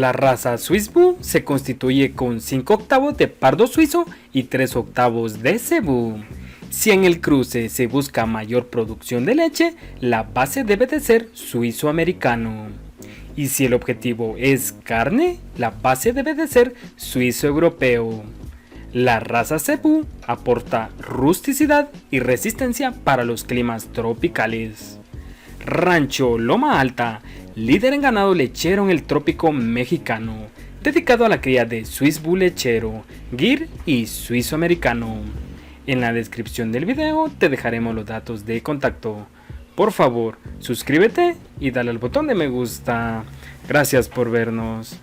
La raza Swiss Boo se constituye con 5 octavos de pardo suizo y 3 octavos de cebú. Si en el cruce se busca mayor producción de leche, la base debe de ser suizo-americano. Y si el objetivo es carne, la base debe de ser suizo-europeo. La raza cebú aporta rusticidad y resistencia para los climas tropicales. Rancho Loma Alta, líder en ganado lechero en el trópico mexicano, dedicado a la cría de Swiss Boo lechero, Gir y suizo americano. En la descripción del video te dejaremos los datos de contacto. Por favor, suscríbete y dale al botón de me gusta. Gracias por vernos.